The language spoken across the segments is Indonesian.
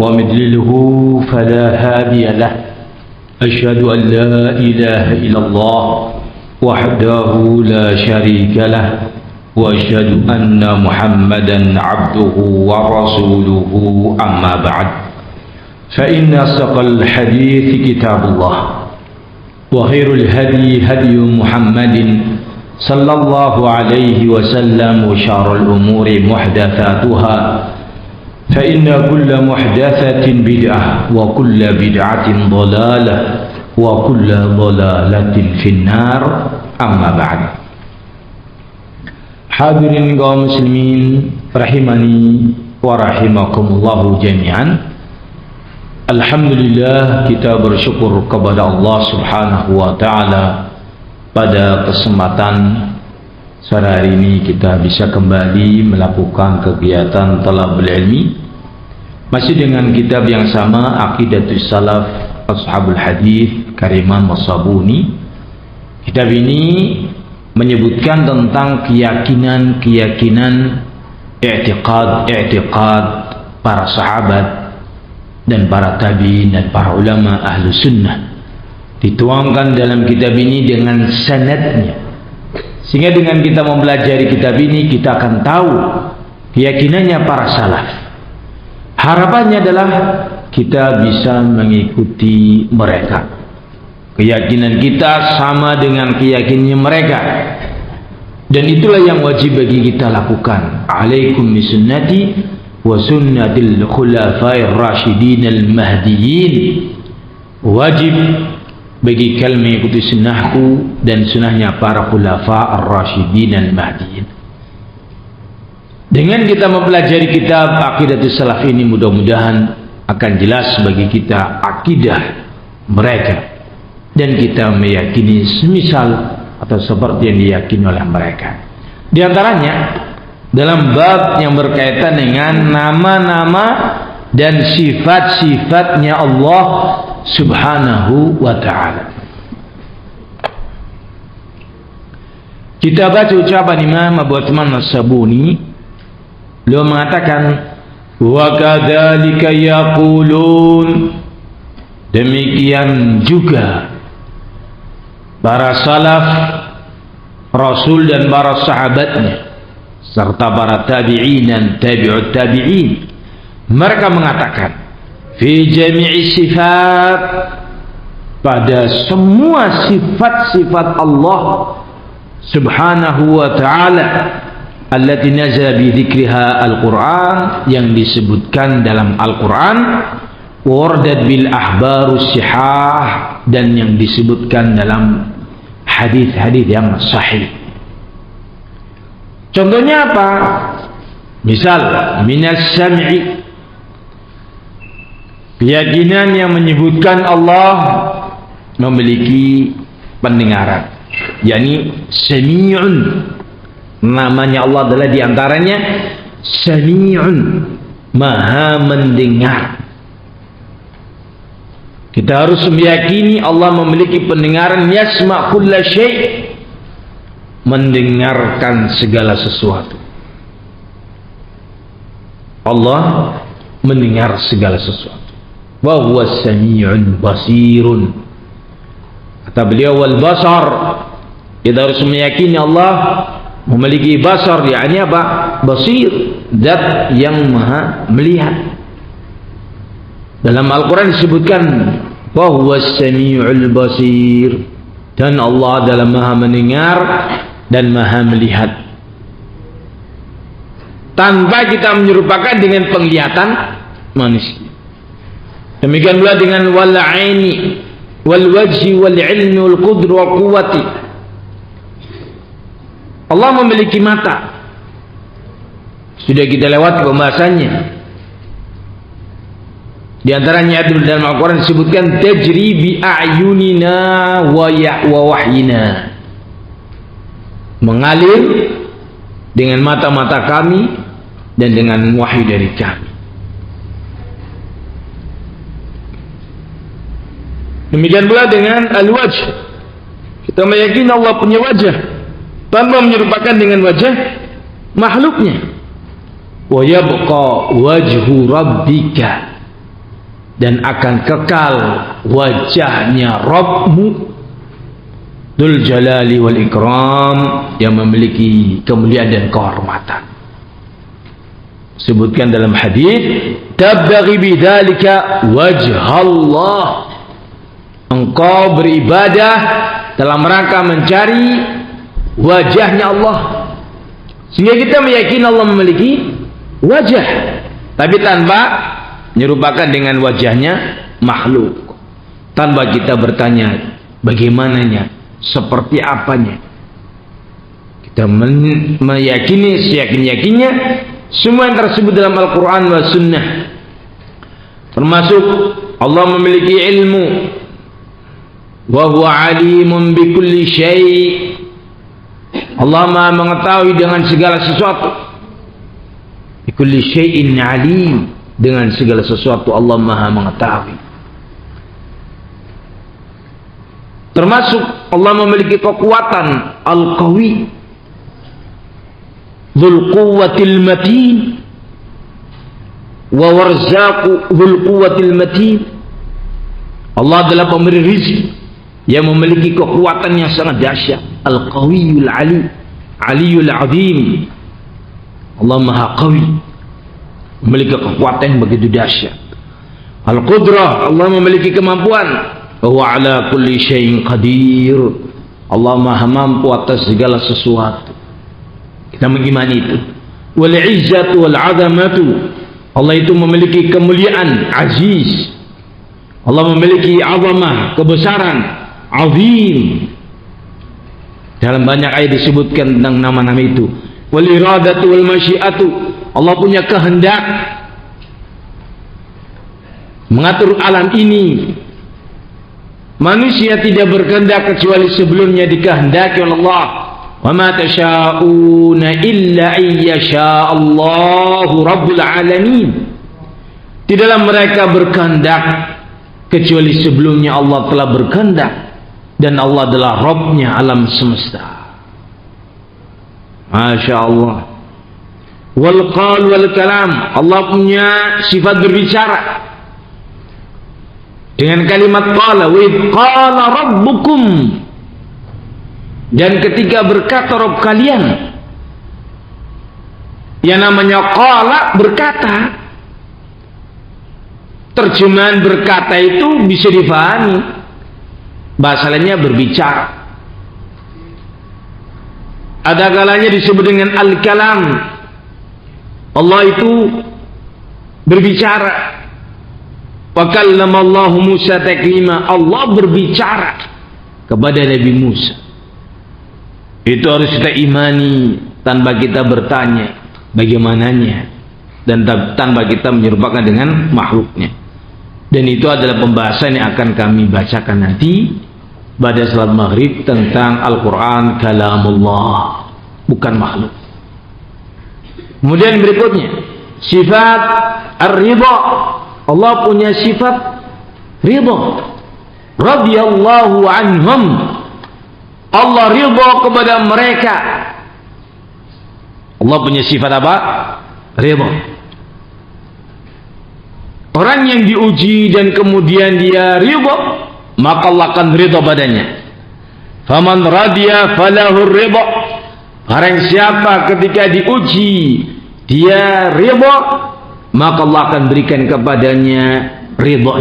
ومن يضلله فلا هادي له أشهد أن لا إله إلا الله وحده لا شريك له وأشهد أن محمدا عبده ورسوله أما بعد فإن أصدق الحديث كتاب الله وخير الهدي هدي محمد صلى الله عليه وسلم وشر الأمور محدثاتها فإن كل محدثة بدعة وكل بدعة ضلالة وكل ضلالة في النار أما بعد. Hadirin kaum muslimin rahimani wa rahimakumullahu jami'an. Alhamdulillah, kita bersyukur kepada Allah Subhanahu wa taala pada kesempatan sore hari ini kita bisa kembali melakukan kegiatan talabul ilmi masih dengan kitab yang sama, Aqidatus Salaf Ashabul Hadis karya Imam As-Sabuni. Kitab ini menyebutkan tentang keyakinan i'tiqad para sahabat dan para tabi'in dan para ulama ahlu sunnah. Dituangkan dalam kitab ini dengan sanadnya, sehingga dengan kita mempelajari kitab ini kita akan tahu keyakinannya para salaf. Harapannya adalah kita bisa mengikuti mereka. Keyakinan kita sama dengan keyakinannya mereka, dan itulah yang wajib bagi kita lakukan. Alaikum bisunnati wa sunnatil khulafair rasyidin al-mahdiyyin. Wajib bagi kalian mengikuti sunnahku dan sunnahnya para khulafa ar-rasyidin al-mahdiyyin. Dengan kita mempelajari kitab Aqidatus Salaf ini, mudah-mudahan akan jelas bagi kita akidah mereka, dan kita meyakini semisal atau seperti yang diyakini oleh mereka. Di antaranya dalam bab yang berkaitan dengan nama-nama dan sifat-sifatnya Allah Subhanahu wa ta'ala. Kita baca ucapan Imam Abu Uthman As-Sabuni. Beliau mengatakan, wa kadzalika yaqulun, demikian juga para salaf Rasul dan para sahabatnya serta para tabi'in dan tabi'ut tabi'in, mereka mengatakan fi jami'i sifat, pada semua sifat-sifat Allah Subhanahu wa ta'ala, allati nazala bi dzikriha al-Qur'an, yang disebutkan dalam Al-Qur'an, wardat bil ahbarus sihah, dan yang disebutkan dalam hadis-hadis yang sahih. Contohnya apa? Misal minas sam'i, keyakinan yang menyebutkan Allah memiliki pendengaran, yakni sami'un. Namanya Allah adalah diantaranya sami'un, maha mendengar. Kita harus meyakini Allah memiliki pendengaran, yasma' kulla syai', mendengarkan segala sesuatu. Allah mendengar segala sesuatu. Wa huwa sami'un basirun. Kata beliau, wal basar, kita harus meyakini Allah memiliki basar, yakni apa? Basir, zat yang maha melihat. Dalam Al-Quran disebutkan wa huwas sami'ul basir, dan Allah adalah maha mendengar dan maha melihat, tanpa kita menyerupakan dengan penglihatan manusia. Demikian pula dengan wal aini wal wajhi wal ilmi wal qudri wal quwwati. Allah memiliki mata, sudah kita lewati pembahasannya. Di antaranya dalam Al-Quran disebutkan tajri bi a'yunina wa wahyina, mengalir dengan mata-mata kami dan dengan wahyu dari kami. Demikian pula dengan al-wajh, kita meyakini Allah punya wajah tanpa menyerupakan dengan wajah makhluknya. Wa yabqa wajhu rabbika, dan akan kekal wajahnya Rabbmu Dzul Jalali wal Ikram, yang memiliki kemuliaan dan kehormatan. Sebutkan dalam hadis, tabghi bidzalika wajhallah, engkau beribadah dalam rangka mencari wajahnya Allah. Sehingga kita meyakini Allah memiliki wajah, tapi tanpa menyerupakan dengan wajahnya makhluk, tanpa kita bertanya bagaimananya, seperti apanya. Kita meyakini seyakin-yakinnya semua yang tersebut dalam Al-Quran wa Sunnah, termasuk Allah memiliki ilmu, wa huwa alimun bi kulli syai', Allah Maha mengetahui dengan segala sesuatu. Bi kulli syai'in alim, dengan segala sesuatu Allah Maha mengetahui. Termasuk Allah memiliki kekuatan Al-Qawi, Dzul Quwwatil Matin, wa Warzaqu Dzul Quwwatil Matin. Allah adalah pemberi rizki yang memiliki kekuatan yang sangat dahsyat. Al-Qawiyul Ali, Aliyul Azim. Allah Maha Qawi, memiliki kekuatan yang begitu dahsyat. Al-Qudrah, Allah memiliki kemampuan. Wa ala kulli syai'in qadir, Allah Maha mampu atas segala sesuatu. Kita mengimani itu. Wal izzatu wal azamatu, Allah itu memiliki kemuliaan, aziz. Allah memiliki azamah, kebesaran, azim. Dalam banyak ayat disebutkan tentang nama-nama itu. Wal iradatu wal masyiatu, Allah punya kehendak mengatur alam ini. Manusia tidak berkehendak kecuali sebelumnya dikehendaki oleh Allah. Wa ma tasyauna illa ayyasha Allahu rabbul alamin. Tidaklah mereka berkehendak kecuali sebelumnya Allah telah berkehendak, dan Allah adalah Rabbnya alam semesta. Masya Allah. Wal qaul wal kalam, Allah punya sifat berbicara dengan kalimat qala, wa id qala rabbukum, dan ketika berkata Rabb kalian. Yang namanya qala, berkata. Terjemahan berkata itu bisa difahami, bahasa lainnya berbicara. Ada kalanya disebut dengan al-kalam, Allah itu berbicara. Wa kallama Allahu Musa taklima, Allah berbicara kepada Nabi Musa. Itu harus kita imani tanpa kita bertanya bagaimananya, dan tanpa kita menyerupakan dengan makhluknya. Dan itu adalah pembahasan yang akan kami bacakan nanti pada salat maghrib tentang Al-Quran kalamullah, bukan makhluk. Kemudian berikutnya sifat ar-ridha, Allah punya sifat ridha. Radhiyallahu anhum, Allah ridha kepada mereka. Allah punya sifat apa? Ridha. Orang yang diuji dan kemudian dia ridha, maka Allah akan ridha padanya. Faman radiya falahur ridha, orang siapa ketika diuji dia ridha, maka Allah akan berikan kepadanya ridha.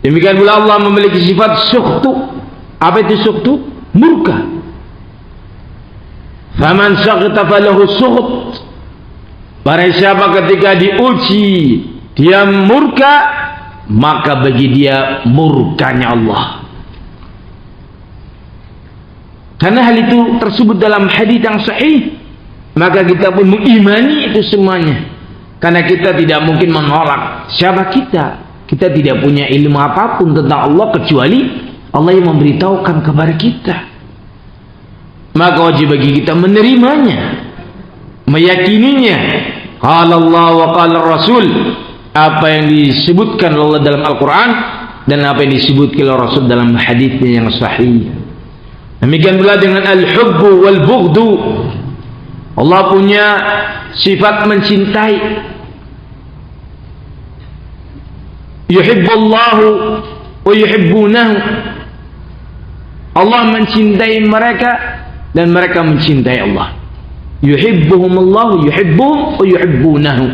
Demikian pula Allah memiliki sifat sukhtu. Apa itu sukhtu? Murka. Faman sakhita falahu sukht, barang siapa ketika diuji dia murka, maka bagi dia murkanya Allah. Karena hal itu tersebut dalam hadis yang sahih, maka kita pun mengimani itu semuanya. Karena kita tidak mungkin menolak. Siapa kita? Kita tidak punya ilmu apapun tentang Allah kecuali Allah yang memberitahukan kepada kita. Maka wajib bagi kita menerimanya, meyakininya. Qala Allah wa qala Rasul, apa yang disebutkan Allah dalam Al-Quran dan apa yang disebutkan oleh Rasul dalam hadisnya yang sahih. Demikian pula dengan al-hubbu wal bughdu, Allah punya sifat mencintai yuhibbullahu wa yuhibbunahu. Allah mencintai mereka dan mereka mencintai Allah. Yuhibbuhumullahu yuhibbuhum wa yuhibbunahu.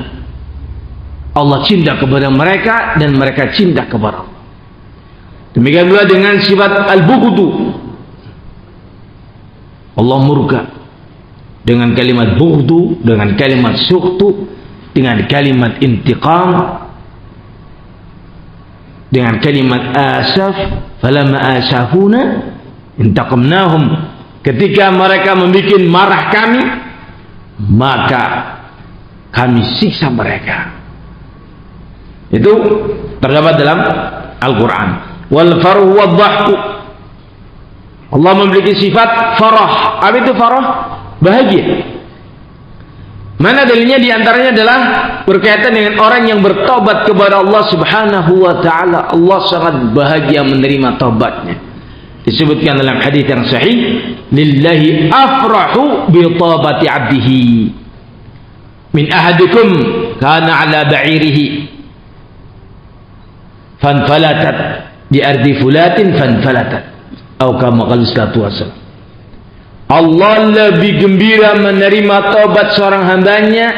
Allah cinta kepada mereka dan mereka cinta kepada Allah. Demikian pula dengan sifat al-bughdu. Allah murka dengan kalimat bughdu, dengan kalimat sukhtu, dengan kalimat intiqam, dengan kalimat asaf. Falamma asafuna intaqamnahum. Ketika mereka membuat marah kami, maka kami siksa mereka. Itu terdapat dalam Al-Quran. Wal farhu wadh-dhahku. Allah memiliki sifat farah. Apa itu farah? Bahagia. Mana dalilnya? Di antaranya adalah berkaitan dengan orang yang bertobat kepada Allah Subhanahu wa taala. Allah sangat bahagia menerima taubatnya. Disebutkan dalam hadis yang sahih, lillahi afrahu bi taubati 'abdihi min ahadikum kana 'ala ba'irihi fanfalatat di ardi fulatin fanfalatat atau kama qala sallallahu alaihi wasallam. Allah lebih gembira menerima taubat seorang hambanya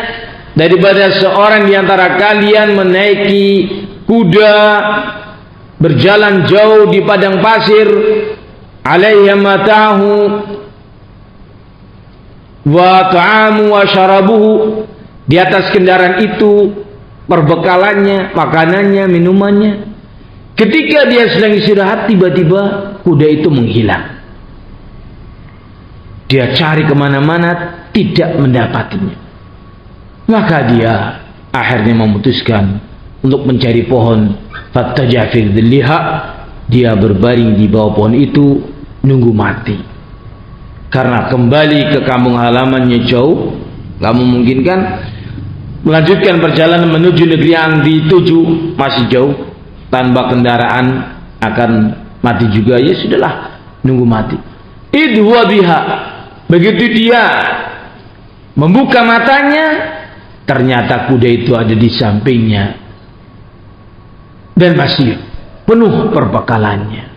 daripada seorang di antara kalian menaiki kuda berjalan jauh di padang pasir, alaiha matahu wa ta'amu wa syarabuhu, di atas kendaraan itu perbekalannya, makanannya, minumannya. Ketika dia sedang istirahat, tiba-tiba kuda itu menghilang. Dia cari kemana-mana, tidak mendapatinya. Maka dia akhirnya memutuskan untuk mencari pohon. Fattaja fi dhilliha, dia berbaring di bawah pohon itu nunggu mati. Karena kembali ke kampung halamannya jauh, gak memungkinkan. Melanjutkan perjalanan menuju negeri yang dituju masih jauh, tanpa kendaraan akan mati juga. Ya sudahlah, nunggu mati. Idwa biha. Begitu dia membuka matanya, ternyata kuda itu ada di sampingnya dan masih penuh perbekalannya.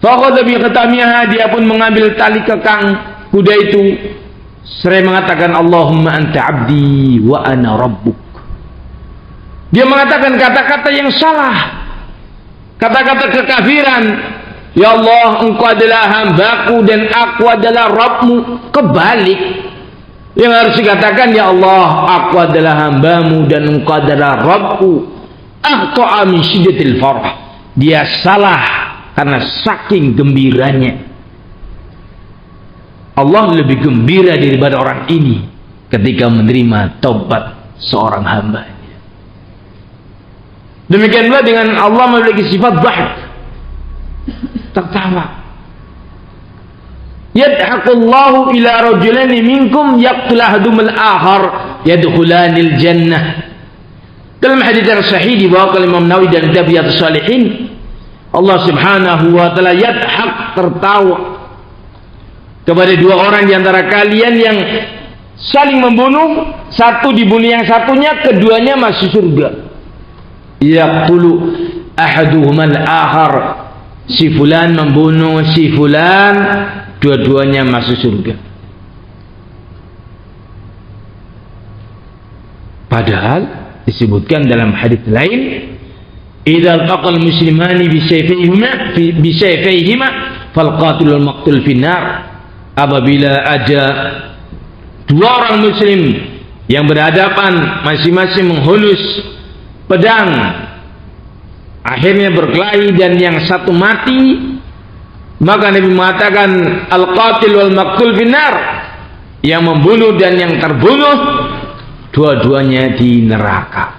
Fakhadha bi khatamiha, dia pun mengambil tali kekang kuda itu, seraya mengatakan Allahumma anta abdi wa ana rabbuk. Dia mengatakan kata-kata yang salah, kata-kata kekafiran. Ya Allah, engkau adalah hambaku dan aku adalah Rabbmu. Kebalik. Yang harus dikatakan, ya Allah, aku adalah hambamu dan engkau adalah Rabbku. Akhta'a min syiddatil farah. Dia salah karena saking gembiranya. Allah lebih gembira daripada orang ini ketika menerima taubat seorang hambanya. Demikian pula dengan Allah memiliki sifat dhahik, tertawa. Yadhaqullahu ila rajulaini minkum yaqtul ahadumul akhar yadkhulanil jannah. Dalam hadis yang sahih dibawa oleh Imam Nawawi dan Riyadhus Shalihin, Allah Subhanahu wa taala yadhaq, tertawa kepada dua orang di antara kalian yang saling membunuh, satu dibunuh yang satunya, keduanya masuk surga. Yaqulu ahaduhumal akhar, si fulan membunuh si fulan, dua-duanya masuk surga. Padahal disebutkan dalam hadis lain, idza taqal muslimani bi sayfihima fal qatilul maqtul finnar. Apabila ada dua orang muslim yang berhadapan, masing-masing menghunus pedang, akhirnya berkelahi dan yang satu mati, maka Nabi mengatakan al-qatil wal maqtul finnar, yang membunuh dan yang terbunuh dua-duanya di neraka.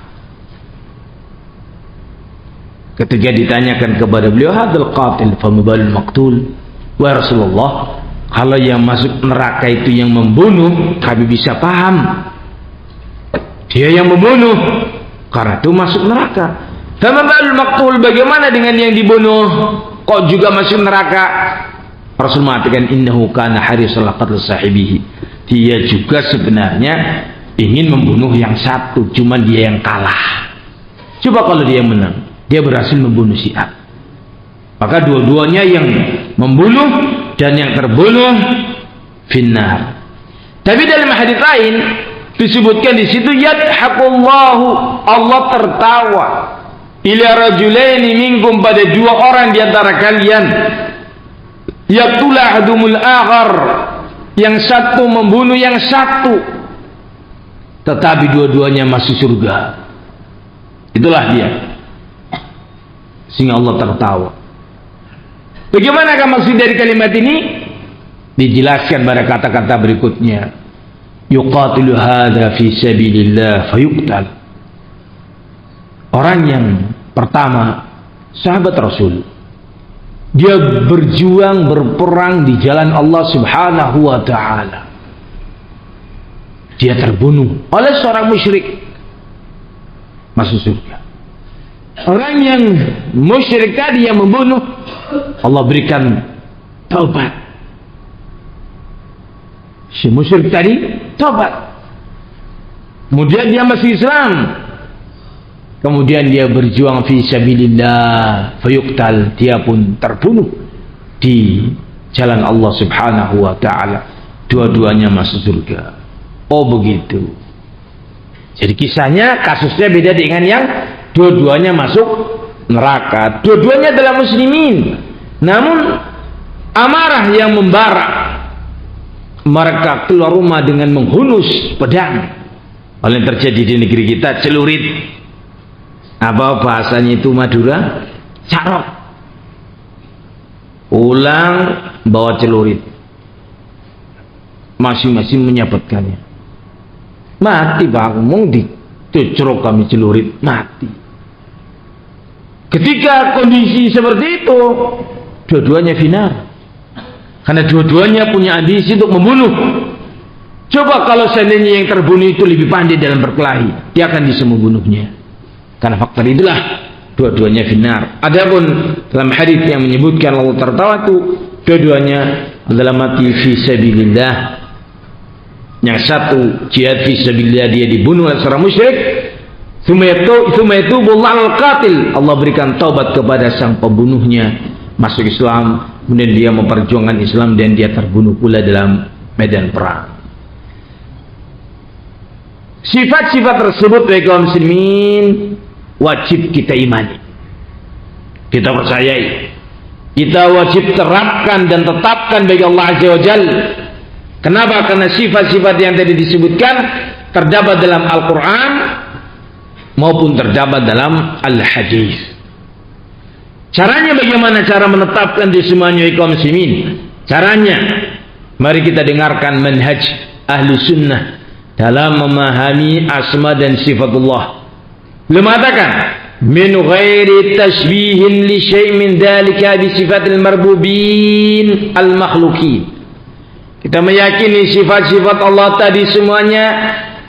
Ketika ditanyakan kepada beliau, hadzal qatil famabalul maqtul, wa Rasulullah, kalau yang masuk neraka itu yang membunuh, kami bisa paham, dia yang membunuh karena itu masuk neraka. Famabalul maqtul, bagaimana dengan yang dibunuh kok juga masuk neraka? Rasul mengatakan innahu kana harisan laqad sahibihi, dia juga sebenarnya ingin membunuh yang satu, cuma dia yang kalah. Coba kalau dia menang, dia berhasil membunuh si A, maka dua-duanya yang membunuh dan yang terbunuh finnar. Tapi dalam hadis lain disebutkan di situ yadhaqullahu, Allah tertawa, ila rajulaini minkum, pada dua orang di antara kalian, yaqtulu ahaduhumul akhar, yang satu membunuh yang satu, tetapi dua-duanya masuk surga. Itulah dia, sehingga Allah tertawa. Bagaimanakah maksud dari kalimat ini? Dijelaskan pada kata-kata berikutnya, yuqatilu hadza fi sabilillah fayuqtal. Orang yang pertama, sahabat Rasul, dia berjuang berperang di jalan Allah Subhanahu wa taala. Dia terbunuh oleh seorang musyrik, masuk surga. Orang yang musyrik tadi yang membunuh, Allah berikan taubat. Si musyrik tadi taubat, kemudian dia masuk Islam, kemudian dia berjuang fi sabilillah fayuqtal, dia pun terbunuh di jalan Allah Subhanahu wa taala. Dua-duanya masuk surga. Oh begitu. Jadi kisahnya, kasusnya beda dengan yang dua-duanya masuk neraka. Dua-duanya adalah muslimin, namun amarah yang membara, mereka keluar rumah dengan menghunus pedang. Hal yang terjadi di negeri kita, celurit. Apa bahasanya itu Madura? Carok. Pulang bawa celurit, masing-masing menyabetkannya. Mati Pak, ngomong dicocok kami celurit, mati. Ketika kondisi seperti itu, dua-duanya final, karena dua-duanya punya ambisi untuk membunuh. Coba kalau seandainya yang terbunuh itu lebih pandai dalam berkelahi, dia akan bisa membunuhnya. Karena faktor itulah dua-duanya final. Adapun dalam hadis yang menyebutkan Allah tertawa itu, dua-duanya adalah mati fi sabilillah. Yang satu jihad fi sabilillah, dia dibunuh oleh seorang musyrik. Tsumma yatubullahu al-qatil, Allah berikan taubat kepada sang pembunuhnya, masuk Islam, kemudian dia memperjuangkan Islam dan dia terbunuh pula dalam medan perang. Sifat-sifat tersebut bagi kaum muslimin wajib kita imani, kita percayai, kita wajib terapkan dan tetapkan bagi Allah Azza wa Jalla. Kenapa? Karena sifat-sifat yang tadi disebutkan terdapat dalam Al-Quran maupun terdapat dalam Al-Hadis. Caranya bagaimana cara menetapkan di semuanya kaum muslimin? Caranya, mari kita dengarkan manhaj ahlu sunnah dalam memahami asma dan sifatullah. Beliau mengatakan, min ghairi tashbihin li syai' min dhalika bi sifatil marbubin al-makhluqin. Kita meyakini sifat-sifat Allah tadi semuanya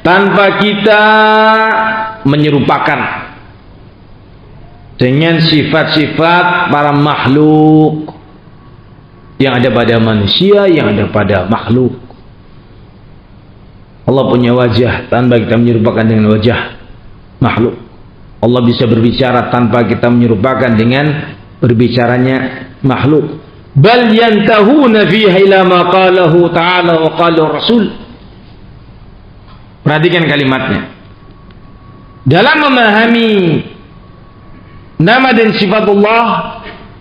tanpa kita menyerupakan dengan sifat-sifat para makhluk yang ada pada manusia, yang ada pada makhluk. Allah punya wajah tanpa kita menyerupakan dengan wajah makhluk. Allah bisa berbicara tanpa kita menyerupakan dengan berbicaranya makhluk. Bal yantahuna fiha ila ma qalahu ta'ala wa qala rasul. Perhatikan kalimatnya. Dalam memahami nama dan sifat Allah,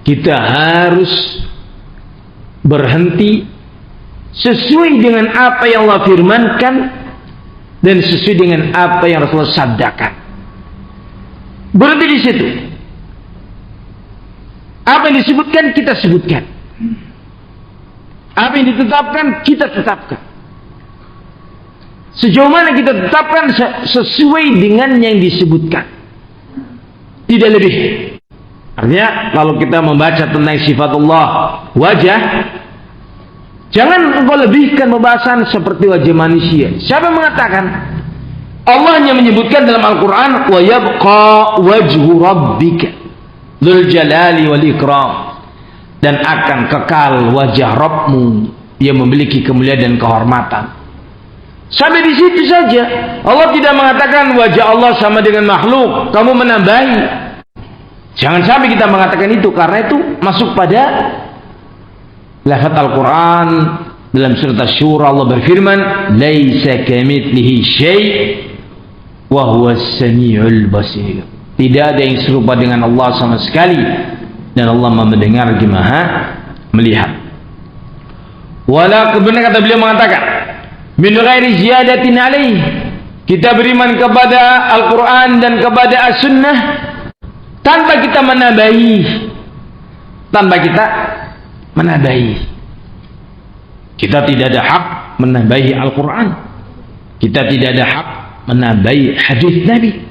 kita harus berhenti sesuai dengan apa yang Allah firmankan dan sesuai dengan apa yang Rasulullah sabdakan. Berhenti di situ. Apa yang disebutkan kita sebutkan. Apa yang ditetapkan kita tetapkan. Sejauh mana kita tetapkan sesuai dengan yang disebutkan, tidak lebih. Artinya kalau kita membaca tentang sifat Allah wajah, jangan engkau lebihkan pembahasan seperti wajah manusia. Siapa mengatakan? Allah hanya menyebutkan dalam Al-Quran, wa yabqa wajhu rabbika dzul jalali wal ikram, dan akan kekal wajah Rabbmu yang memiliki kemuliaan dan kehormatan. Sampai di situ saja. Allah tidak mengatakan wajah Allah sama dengan makhluk, kamu menambahi. Jangan sampai kita mengatakan itu, karena itu masuk pada lafaz Al-Quran. Dalam surat Asy-Syura Allah berfirman, "Laisa kamitslihi syai' wa huwas samiul basir." Tidak ada yang serupa dengan Allah sama sekali, dan Allah Maha mendengar lagi Maha melihat. Wala, kemudian kata beliau mengatakan, min ghairi ziyadatin alaih, kita beriman kepada Al-Quran dan kepada As-Sunnah tanpa kita menambahi. Kita tidak ada hak menambahi Al-Quran, kita tidak ada hak menambahi hadis Nabi.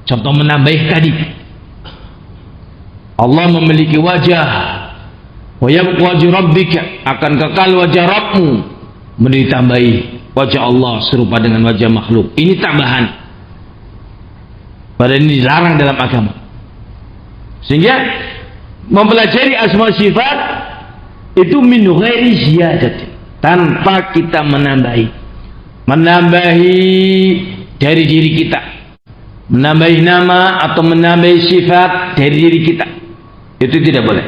Contoh menambahi tadi, Allah memiliki wajah, wa yabqa wajhu rabbika, akan kekal wajah Rabbmu. Menjadi tambahi wajah Allah serupa dengan wajah makhluk, ini tambahan, padahal ini dilarang dalam agama. Sehingga mempelajari asma sifat itu min ghairi ziyadatin, tanpa kita menambahi dari diri kita, menambahi nama atau menambahi sifat dari diri kita, itu tidak boleh.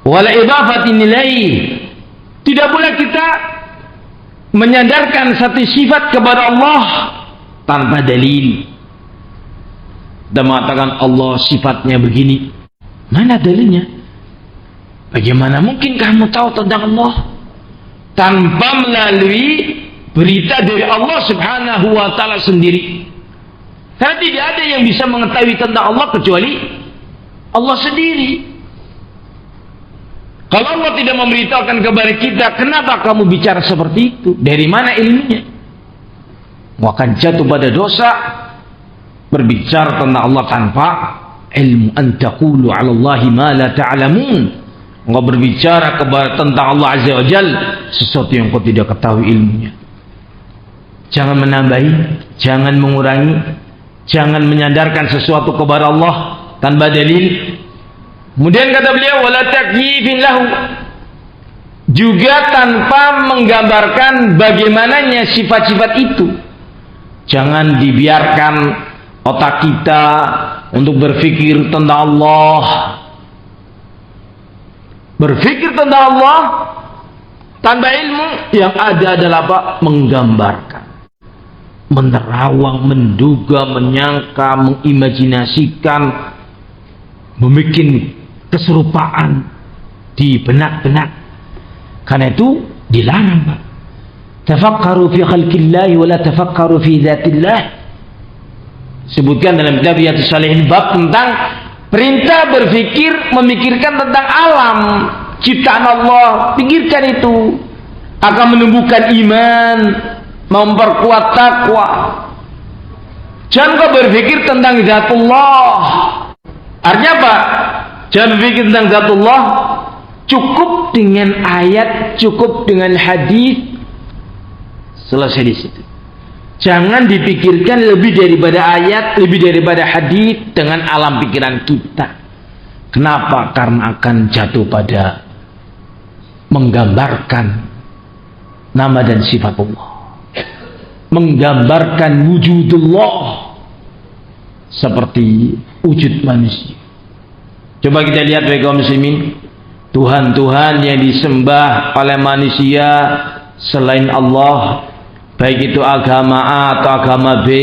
Wala idafati nilai, tidak boleh kita menyandarkan satu sifat kepada Allah tanpa dalil. Dan mengatakan Allah sifatnya begini, mana dalilnya? Bagaimana mungkin kamu tahu tentang Allah tanpa melalui berita dari Allah Subhanahu wa ta'ala sendiri? Karena tidak ada yang bisa mengetahui tentang Allah kecuali Allah sendiri. Kalau Allah tidak memberitahukan kepada kita, kenapa kamu bicara seperti itu? Dari mana ilmunya? Akan jatuh pada dosa berbicara tentang Allah tanpa ilmu. An taqulu 'ala Allahi ma la ta'lamun. Engkau berbicara tentang Allah Azza wa Jalla sesuatu yang kau tidak ketahui ilmunya. Jangan menambahi, jangan mengurangi, jangan menyandarkan sesuatu kepada Allah tanpa dalil. Kemudian kata beliau, wala takyifin lahu, juga tanpa menggambarkan bagaimananya sifat-sifat itu. Jangan dibiarkan otak kita untuk berpikir tentang Allah. Berpikir tentang Allah tanpa ilmu, yang ada adalah apa? Menggambarkan, menerawang, menduga, menyangka, mengimajinasikan, membuat keserupaan di benak-benak. Karena itu dilarang, Pak. Tafakkaru fi khalqillahi wa la tafakkaru fi dzatillah. Sebutkan dalam kitab Riyadhus Shalihin bab tentang perintah berpikir, memikirkan tentang alam ciptaan Allah. Pikirkan itu akan menumbuhkan iman, memperkuat takwa. Jangan kau berpikir tentang zatullah. Artinya apa? Jangan berpikir tentang zatullah, cukup dengan ayat, cukup dengan hadis, selesai di situ. Jangan dipikirkan lebih daripada ayat, lebih daripada hadis dengan alam pikiran kita. Kenapa? Karena akan jatuh pada menggambarkan nama dan sifat Allah, menggambarkan wujudullah seperti wujud manusia. Coba kita lihat bagi kaum muslimin, Tuhan-Tuhan yang disembah oleh manusia selain Allah, baik itu agama A atau agama B,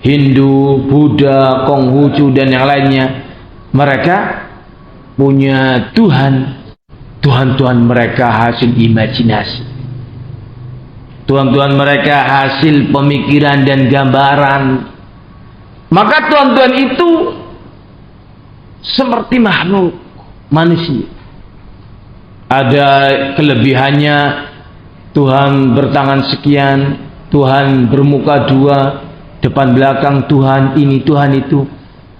Hindu, Buddha, Konghucu dan yang lainnya, mereka punya Tuhan mereka hasil imajinasi, Tuhan mereka hasil pemikiran dan gambaran. Maka Tuhan itu seperti makhluk manusia. Ada kelebihannya, Tuhan bertangan sekian, Tuhan bermuka dua, depan belakang Tuhan ini, Tuhan itu.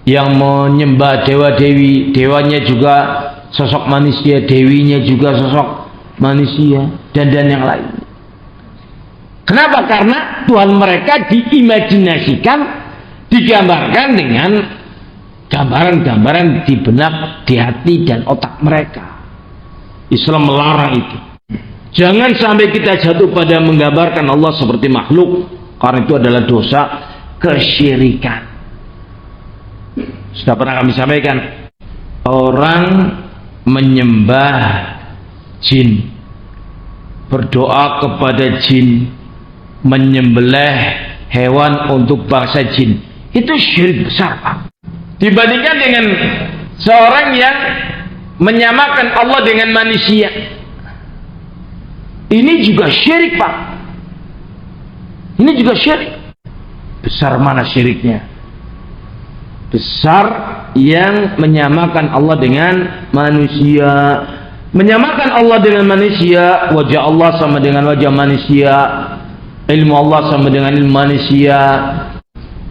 Yang menyembah dewa-dewi, dewanya juga sosok manusia, dewinya juga sosok manusia, dan yang lain. Kenapa? Karena Tuhan mereka diimajinasikan, digambarkan dengan gambaran-gambaran di benak, di hati dan otak mereka. Islam melarang itu. Jangan sampai kita jatuh pada menggambarkan Allah seperti makhluk, karena itu adalah dosa kesyirikan. Sudah pernah kami sampaikan, orang menyembah jin, berdoa kepada jin, menyembelih hewan untuk bangsa jin, itu syirik besar, Pak. Dibandingkan dengan seorang yang menyamakan Allah dengan manusia, ini juga syirik, Pak. Ini juga syirik. Besar mana syiriknya? Besar yang menyamakan Allah dengan manusia. Menyamakan Allah dengan manusia, wajah Allah sama dengan wajah manusia, ilmu Allah sama dengan ilmu manusia,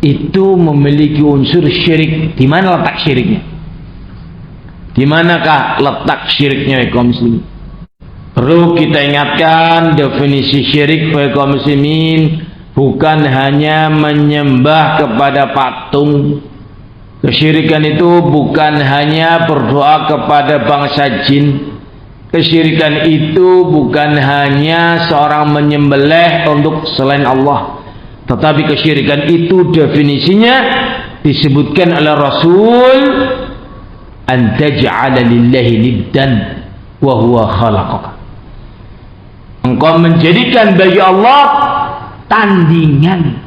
itu memiliki unsur syirik. Di mana letak syiriknya? Di manakah letak syiriknya, kaum muslimin? Perlu kita ingatkan, definisi syirik bagi kaum muslimin bukan hanya menyembah kepada patung. Kesyirikan itu bukan hanya berdoa kepada bangsa jin. Kesyirikan itu bukan hanya seorang menyembelih untuk selain Allah. Tetapi kesyirikan itu definisinya disebutkan oleh Rasul, an taj'ala lillahi niddan wa huwa khalaqaka. Engkau menjadikan bagi Allah tandingan.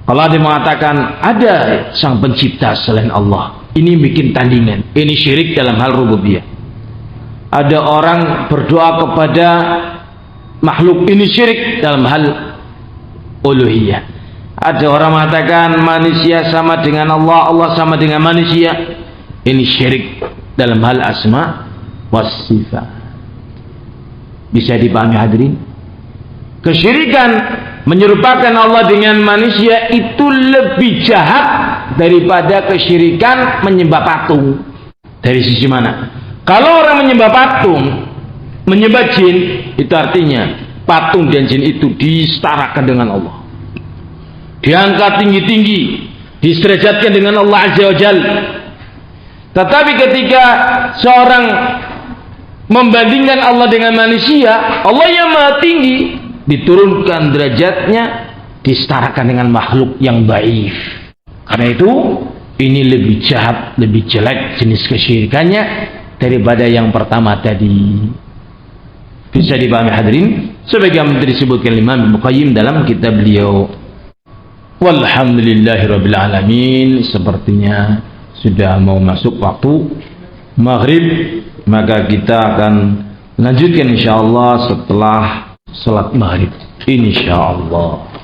Kalau ada mengatakan ada sang pencipta selain Allah, ini bikin tandingan, ini syirik dalam hal rububiyah. Ada orang berdoa kepada makhluk, ini syirik dalam hal uluhiyah. Ada orang mengatakan manusia sama dengan Allah, Allah sama dengan manusia, ini syirik dalam hal asma was sifat. Bisa dipahami hadirin? Kesyirikan menyerupakan Allah dengan manusia itu lebih jahat daripada kesyirikan menyembah patung. Dari sisi mana? Kalau orang menyembah patung, menyembah jin, itu artinya patung dan jin itu disetarakan dengan Allah, diangkat tinggi-tinggi, diserajatkan dengan Allah Azza wa Jalla. Tetapi ketika seorang membandingkan Allah dengan manusia, Allah yang maha tinggi diturunkan derajatnya, disetarakan dengan makhluk yang dhaif. Karena itu ini lebih jahat, lebih jelek jenis kesyirikannya daripada yang pertama tadi. Bisa dipahami hadirin, sebagaimana disebutkan Imam Al-Qayyim dalam kitab beliau. Walhamdulillahirabbil alamin. Sepertinya sudah mau masuk waktu maghrib, maka kita akan lanjutkan insyaallah setelah salat maghrib insyaallah.